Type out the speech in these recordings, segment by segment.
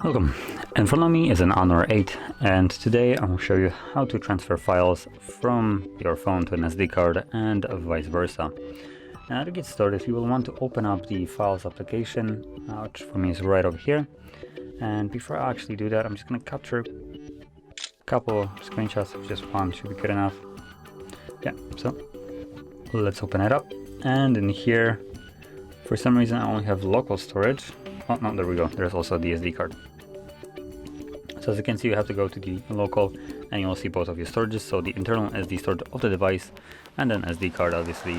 Welcome. In front of me is an Honor 8, and today I will show you how to transfer files from your phone to an SD card and vice versa. Now to get started, you will want to open up the Files application, which for me is right over here. And before I actually do that, I'm just going to capture a couple screenshots of just one, should be good enough. Yeah, so let's open it up. And in here, for some reason I only have local storage. Oh no, there we go, there's also the SD card. So as you can see, you have to go to the local and you'll see both of your storages. So the internal SD storage of the device and then SD card, obviously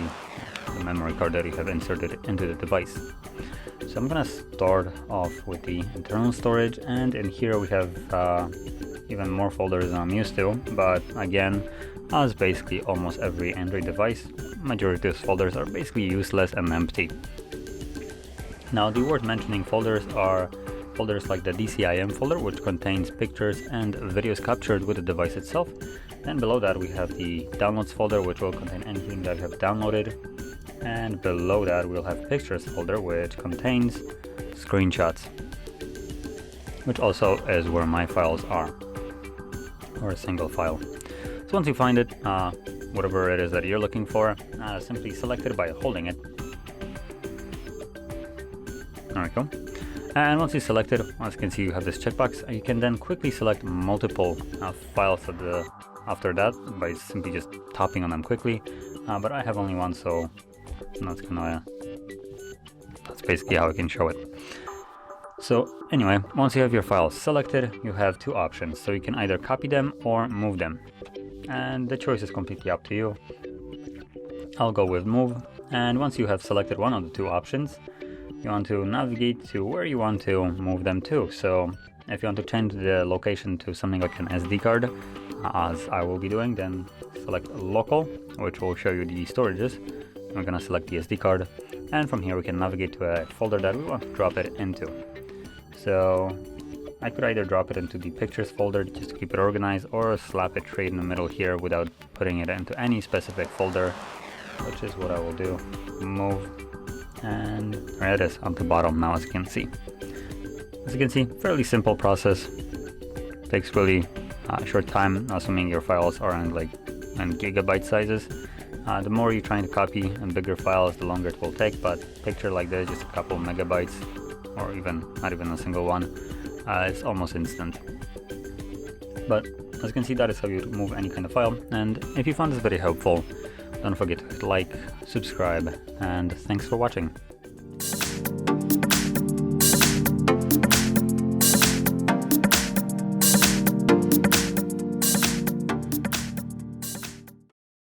the memory card that you have inserted into the device. So I'm gonna start off with the internal storage, and in here we have even more folders than I'm used to, but again, as basically almost every Android device, majority of those folders are basically useless and empty. Now the worth mentioning folders are folders like the DCIM folder, which contains pictures and videos captured with the device itself. Then below that we have the downloads folder, which will contain anything that you have downloaded. And below that we'll have pictures folder, which contains screenshots, which also is where my files are, or a single file. So once you find it, whatever it is that you're looking for, simply select it by holding it. There we go. And once you select it, as you can see, you have this checkbox. You can then quickly select multiple files after that by simply just tapping on them quickly. But I have only one, so that's basically how I can show it. So anyway, once you have your files selected, you have two options. So you can either copy them or move them. And the choice is completely up to you. I'll go with move. And once you have selected one of the two options, you want to navigate to where you want to move them to. So if you want to change the location to something like an SD card, as I will be doing, then select local, which will show you the storages. We're going to select the SD card, and from here we can navigate to a folder that we want to drop it into. So I could either drop it into the pictures folder just to keep it organized, or slap it straight in the middle here without putting it into any specific folder, which is what I will do. Move. And there it is on the bottom now, as you can see. As you can see, fairly simple process. Takes really short time, assuming your files are in gigabyte sizes. The more you're trying to copy and bigger files, the longer it will take, but picture like this, just a couple megabytes, or even not even a single one, it's almost instant. But as you can see, that is how you move any kind of file. And if you found this very helpful, don't forget to hit like, subscribe, and thanks for watching.